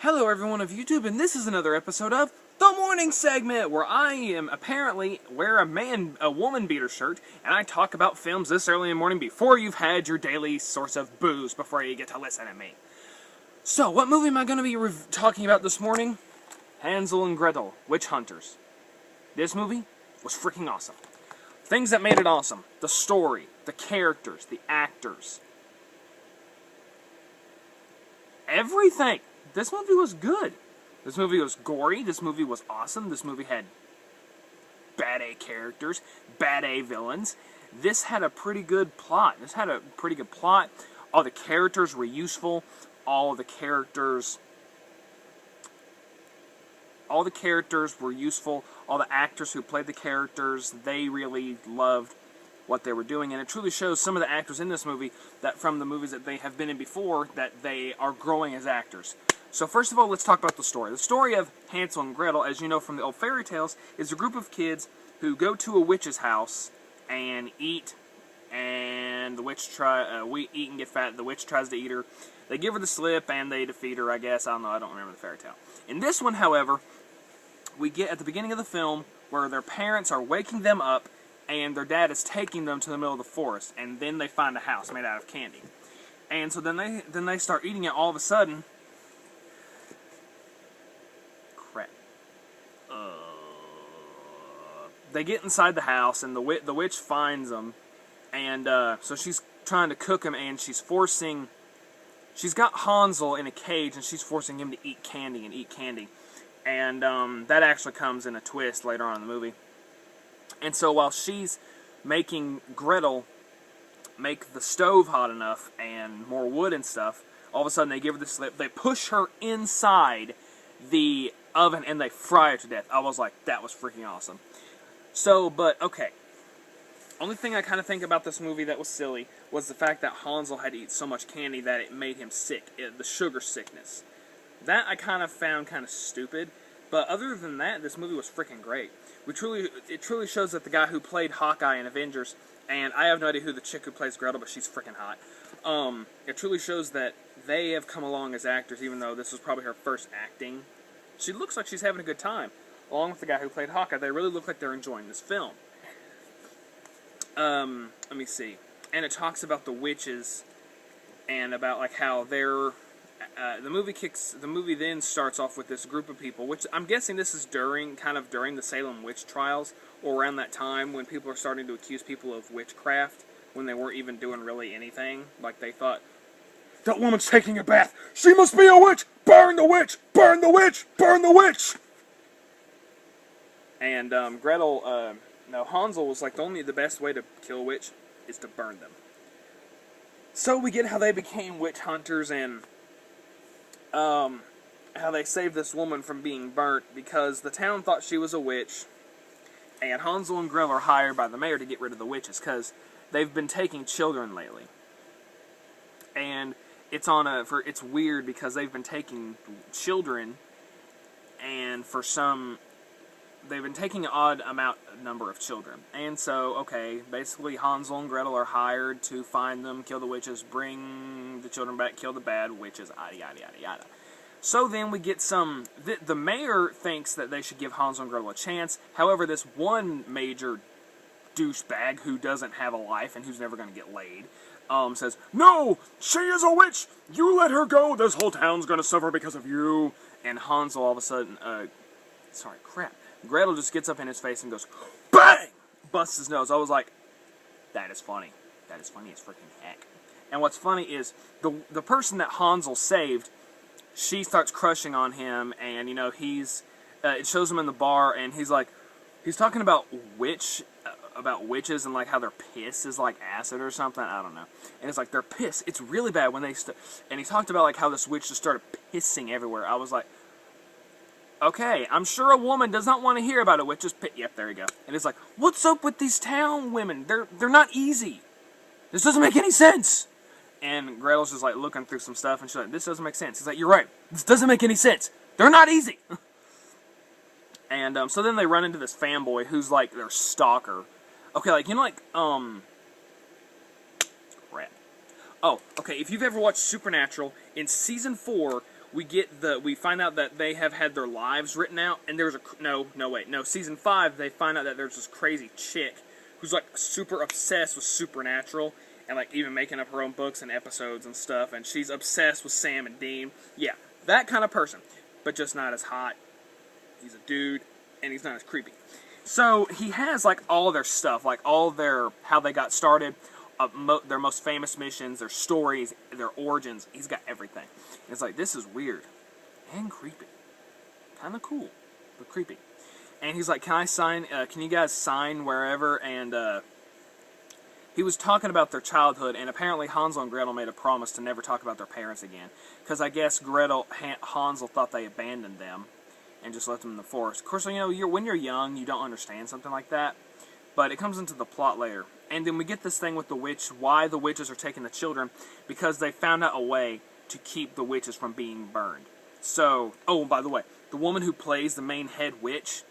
Hello everyone of YouTube, and this is another episode of The Morning Segment, where I am apparently wear a woman beater shirt, and I talk about films this early in the morning before you've had your daily source of booze before you get to listen to me. So, what movie am I going to be talking about this morning? Hansel and Gretel, Witch Hunters. This movie was freaking awesome. Things that made it awesome: the story, the characters, the actors. Everything. This movie was good. This movie was gory. This movie was awesome. This movie had bad A characters, bad A villains. This had a pretty good plot. All the characters were useful. All the characters were useful. All the actors who played the characters, they really loved what they were doing, and it truly shows some of the actors in this movie that from the movies that they have been in before, that they are growing as actors. So first of all, let's talk about the story. The story of Hansel and Gretel, as you know from the old fairy tales, is a group of kids who go to a witch's house and eat, and the witch eat and get fat. The witch tries to eat her. They give her the slip, and they defeat her, I guess. I don't know, I don't remember the fairy tale. In this one, however, we get at the beginning of the film where their parents are waking them up, and their dad is taking them to the middle of the forest, and then they find a house made out of candy. And so then they start eating it. All of a sudden, crap. They get inside the house, and the witch finds them, and so she's trying to cook them, and she's got Hansel in a cage, and she's forcing him to eat candy. And that actually comes in a twist later on in the movie. And so while she's making Gretel make the stove hot enough and more wood and stuff, all of a sudden they give her the slip. They push her inside the oven and they fry her to death. I was like, that was freaking awesome. So, but, okay. Only thing I kind of think about this movie that was silly was the fact that Hansel had to eat so much candy that it made him sick. The sugar sickness. That I kind of found kind of stupid. But other than that, this movie was freaking great. It truly shows that the guy who played Hawkeye in Avengers, and I have no idea who the chick who plays Gretel, but she's freaking hot. It truly shows that they have come along as actors, even though this was probably her first acting. She looks like she's having a good time. Along with the guy who played Hawkeye, they really look like they're enjoying this film. Let me see. And it talks about the witches, and about like how they're... The movie then starts off with this group of people, which I'm guessing this is during the Salem witch trials, or around that time when people are starting to accuse people of witchcraft, when they weren't even doing really anything. Like they thought, that woman's taking a bath, she must be a witch! Burn the witch! Burn the witch! Burn the witch! And Hansel was like, the best way to kill a witch is to burn them. So we get how they became witch hunters, and how they saved this woman from being burnt because the town thought she was a witch, and Hansel and Gretel are hired by the mayor to get rid of the witches because they've been taking children lately. And it's weird because they've been taking children, and they've been taking an odd number of children. And so, okay, basically Hansel and Gretel are hired to find them, kill the witches, bring the children back, kill the bad witches, yada, yada, yada, yada. So then we get the mayor thinks that they should give Hansel and Gretel a chance. However, this one major douchebag who doesn't have a life and who's never going to get laid, says, "No, she is a witch! You let her go! This whole town's going to suffer because of you!" And Hansel all of a sudden, Gretel just gets up in his face and goes, BANG! Busts his nose. I was like, that is funny. That is funny as freaking heck. And what's funny is, the person that Hansel saved, she starts crushing on him, and, you know, it shows him in the bar, and he's talking about witches, and, like, how their piss is like acid or something, I don't know. And it's like, their piss, it's really bad when they, and he talked about, like, how this witch just started pissing everywhere. I was like, okay, I'm sure a woman does not want to hear about a witch. Yep, there you go. And it's like, what's up with these town women? They're not easy. This doesn't make any sense. And Gretel's just like looking through some stuff, and she's like, this doesn't make sense. He's like, you're right. This doesn't make any sense. They're not easy. And so then they run into this fanboy who's like their stalker. Okay, like, you know, like, crap. Oh, okay, if you've ever watched Supernatural, in Season 4, we find out that they have had their lives written out, and there's season 5, they find out that there's this crazy chick who's like super obsessed with supernatural, and like even making up her own books and episodes and stuff, and she's obsessed with Sam and Dean. Yeah, that kind of person, but just not as hot. He's a dude, and he's not as creepy. So he has like all their stuff, like all their, how they got started, their most famous missions, their stories, their origins. He's got everything. And it's like, this is weird and creepy. Kind of cool, but creepy. And he's like, can I sign, can you guys sign wherever? And he was talking about their childhood, and apparently Hansel and Gretel made a promise to never talk about their parents again. Because I guess Hansel thought they abandoned them and just left them in the forest. Of course, you know, when you're young, you don't understand something like that. But it comes into the plot later. And then we get this thing with the witch, why the witches are taking the children, because they found out a way to keep the witches from being burned. So, oh, by the way, the woman who plays the main head witch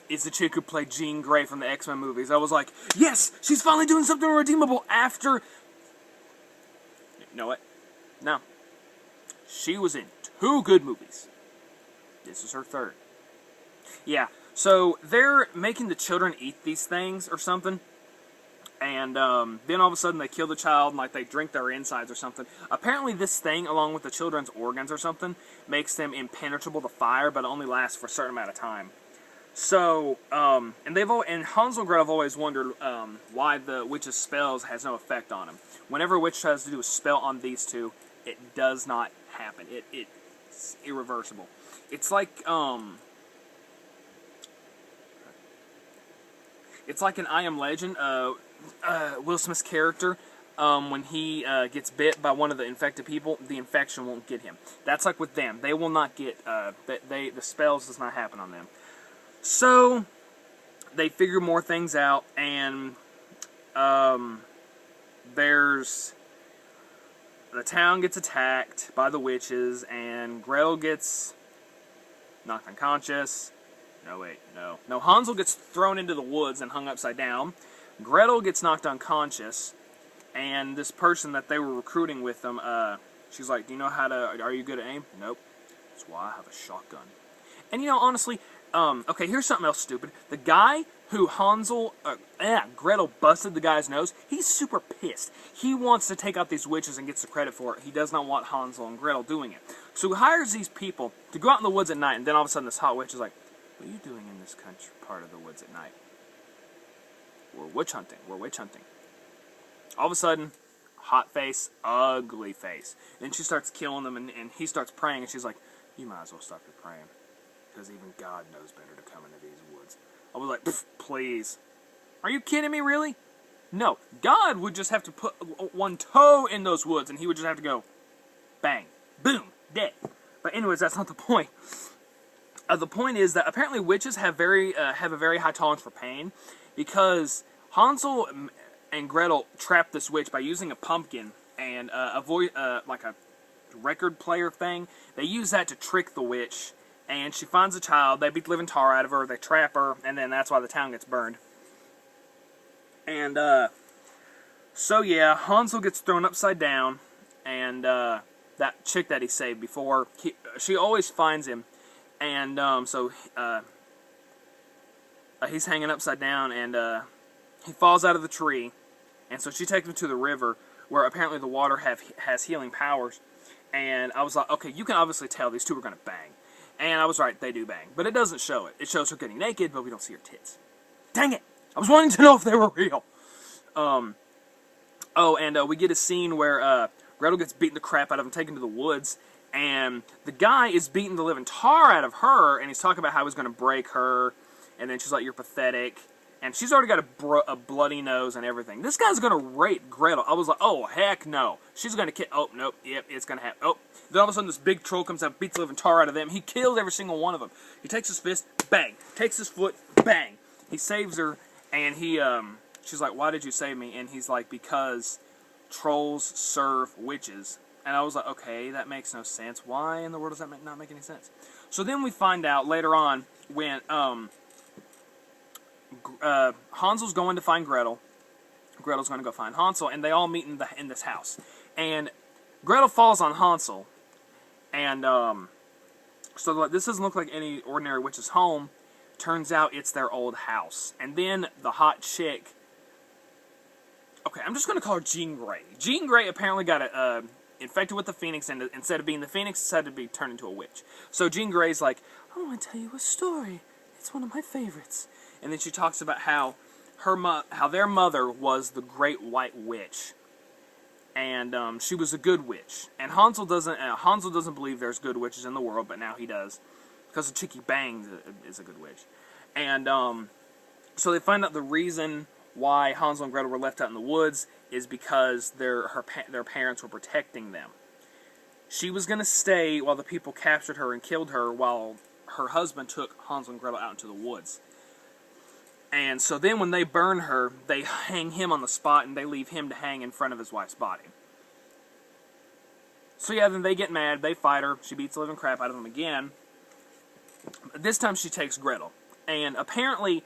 is the chick who played Jean Grey from the X-Men movies. I was like, yes, she's finally doing something redeemable after... You know what? No. She was in 2 good movies. This is her 3rd. Yeah, so they're making the children eat these things or something. And then all of a sudden they kill the child and like they drink their insides or something. Apparently this thing, along with the children's organs or something, makes them impenetrable to fire, but it only lasts for a certain amount of time. So, and Hansel and Gretel have always wondered why the witch's spells has no effect on them. Whenever a witch tries to do a spell on these 2, it does not happen. It's irreversible. It's like an I Am Legend. Will Smith's character, when he gets bit by one of the infected people, the infection won't get him. That's like with them. They will not get, the spells does not happen on them. So, they figure more things out, and the town gets attacked by the witches, and Gretel gets knocked unconscious. No, Hansel gets thrown into the woods and hung upside down. Gretel gets knocked unconscious, and this person that they were recruiting with them, she's like, do you know how to, are you good at aim? Nope. That's why I have a shotgun. And you know, honestly, okay, here's something else stupid. The guy who Gretel busted the guy's nose, he's super pissed. He wants to take out these witches and gets the credit for it. He does not want Hansel and Gretel doing it. So he hires these people to go out in the woods at night, and then all of a sudden this hot witch is like, what are you doing in this country part of the woods at night? We're witch hunting. We're witch hunting. All of a sudden, hot face, ugly face. Then she starts killing them, and he starts praying, and she's like, you might as well stop your praying, because even God knows better to come into these woods. I was like, please. Are you kidding me, really? No. God would just have to put one toe in those woods, and he would just have to go, bang, boom, dead. But anyways, that's not the point. The point is that apparently witches have a very high tolerance for pain, because Hansel and Gretel trapped this witch by using a pumpkin and like a record player thing. They use that to trick the witch, and she finds a child. They beat the living tar out of her. They trap her, and then that's why the town gets burned. And so yeah, Hansel gets thrown upside down, and that chick that he saved before, she always finds him. And so he's hanging upside down, and he falls out of the tree. And so she takes him to the river, where apparently the water has healing powers. And I was like, okay, you can obviously tell these 2 are going to bang. And I was right, they do bang. But it doesn't show it. It shows her getting naked, but we don't see her tits. Dang it! I was wanting to know if they were real. We get a scene where Gretel gets beaten the crap out of him, taken to the woods. And the guy is beating the living tar out of her, and he's talking about how he's going to break her. And then she's like, you're pathetic. And she's already got a bloody nose and everything. This guy's going to rape Gretel. I was like, oh, heck no. She's going to kill... Oh, nope. Yep, it's going to happen. Oh. Then all of a sudden, this big troll comes out, beats the living tar out of them. He kills every single one of them. He takes his fist, bang. Takes his foot, bang. He saves her, and she's like, why did you save me? And he's like, because trolls serve witches. And I was like, okay, that makes no sense. Why in the world does that not make any sense? So then we find out later on when... Hansel's going to find Gretel. Gretel's going to go find Hansel, and they all meet in this house. And Gretel falls on Hansel, And, so like, this doesn't look like any ordinary witch's home. Turns out it's their old house. And then the hot chick... Okay, I'm just going to call her Jean Grey. Jean Grey apparently got infected with the Phoenix, and instead of being the Phoenix, decided to be turned into a witch. So Jean Grey's like, I want to tell you a story. It's one of my favorites. And then she talks about how their mother was the Great White Witch, and she was a good witch. And Hansel doesn't believe there's good witches in the world, but now he does, because the chick he banged is a good witch. And so they find out the reason why Hansel and Gretel were left out in the woods is because their parents were protecting them. She was going to stay while the people captured her and killed her, while her husband took Hansel and Gretel out into the woods. And so then when they burn her, they hang him on the spot, and they leave him to hang in front of his wife's body. So yeah, then they get mad, they fight her, she beats the living crap out of them again. This time she takes Gretel. And apparently,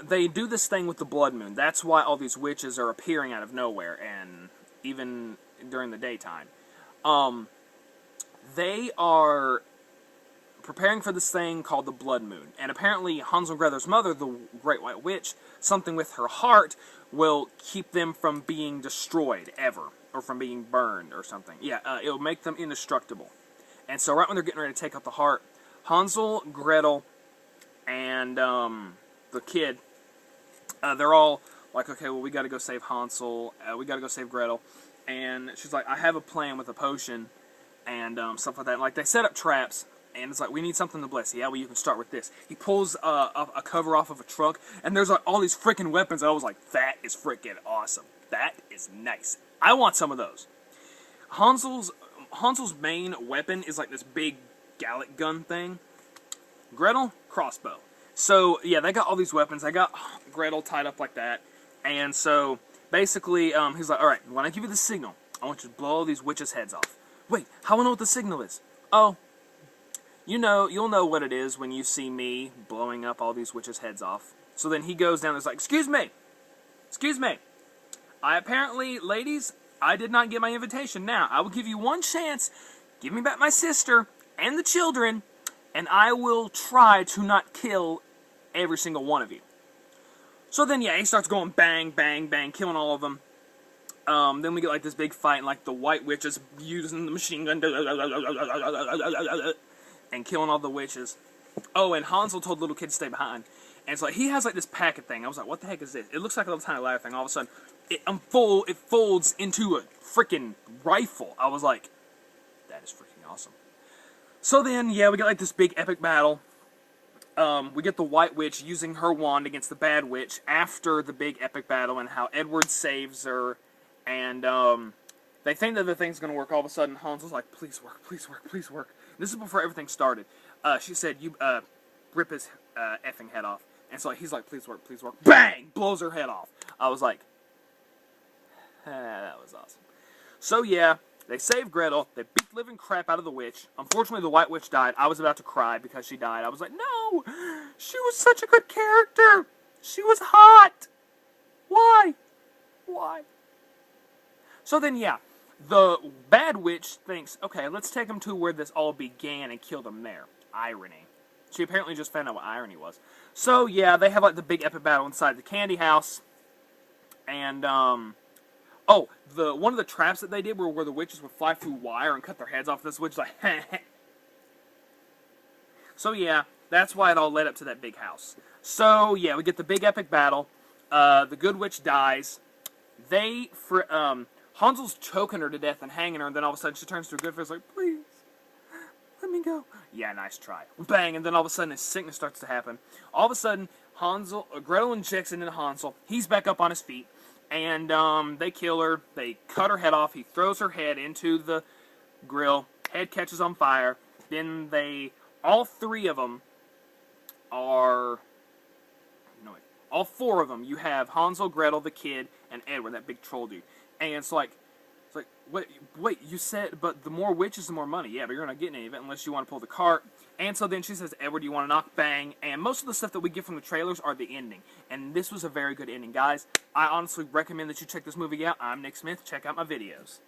they do this thing with the blood moon. That's why all these witches are appearing out of nowhere, and even during the daytime. They are preparing for this thing called the blood moon. And apparently Hansel and Gretel's mother, the Great White Witch, something with her heart will keep them from being destroyed ever, or from being burned or something. Yeah, it'll make them indestructible. And so right when they're getting ready to take out the heart, Hansel, Gretel, and the kid, they're all like, okay, well, we got to go save Hansel, we got to go save Gretel. And she's like, I have a plan with a potion, and stuff like that. And, like, they set up traps, and it's like, we need something to bless. Yeah, well, you can start with this. He pulls a cover off of a trunk, and there's like all these freaking weapons. And I was like, that is freaking awesome. That is nice. I want some of those. Hansel's main weapon is like this big Gallic gun thing. Gretel, crossbow. So, yeah, they got all these weapons. I got Gretel tied up like that. And so, basically, he's like, alright, when I give you the signal, I want you to blow all these witches' heads off. Wait, how do I know what the signal is? Oh, you'll know what it is when you see me blowing up all these witches' heads off. So then he goes down and is like, excuse me. Ladies, I did not get my invitation. Now, I will give you one chance. Give me back my sister and the children, and I will try to not kill every single one of you. So then, yeah, he starts going bang, bang, bang, killing all of them. Then we get like this big fight, and like the White Witch is using the machine gun and killing all the witches. Oh, and Hansel told the little kid to stay behind. And it's like, he has like this packet thing. I was like, what the heck is this? It looks like a little tiny ladder thing. All of a sudden, it folds into a freaking rifle. I was like, that is freaking awesome. So then, yeah, we get like this big epic battle. We get the White Witch using her wand against the Bad Witch after the big epic battle, and how Edward saves her. And they think that the thing's going to work. All of a sudden, Hansel's like, please work, please work, please work. This is before everything started. She said, you rip his effing head off. And so he's like, please work, please work. Bang! Blows her head off. I was like, that was awesome. So yeah, they saved Gretel. They beat the living crap out of the witch. Unfortunately, the White Witch died. I was about to cry because she died. I was like, no! She was such a good character! She was hot! Why? Why? So then, yeah, the Bad Witch thinks, okay, let's take them to where this all began and kill them there. Irony. She apparently just found out what irony was. So, yeah, they have, like, the big epic battle inside the candy house. And, one of the traps that they did were where the witches would fly through wire and cut their heads off. This witch like, So, yeah, that's why it all led up to that big house. So, yeah, we get the big epic battle. The good witch dies. Hansel's choking her to death and hanging her, and then all of a sudden she turns to her good face like, please, let me go. Yeah, nice try. Bang, and then all of a sudden his sickness starts to happen. All of a sudden, Gretel injects into Hansel. He's back up on his feet, and they kill her. They cut her head off. He throws her head into the grill. Head catches on fire. Then all four of them, you have Hansel, Gretel, the kid, and Edward, that big troll dude. And it's like, wait, you said, but the more witches, the more money. Yeah, but you're not getting any of it unless you want to pull the cart. And so then she says, Edward, you want to knock? Bang. And most of the stuff that we get from the trailers are the ending. And this was a very good ending, guys. I honestly recommend that you check this movie out. I'm Nick Smith. Check out my videos.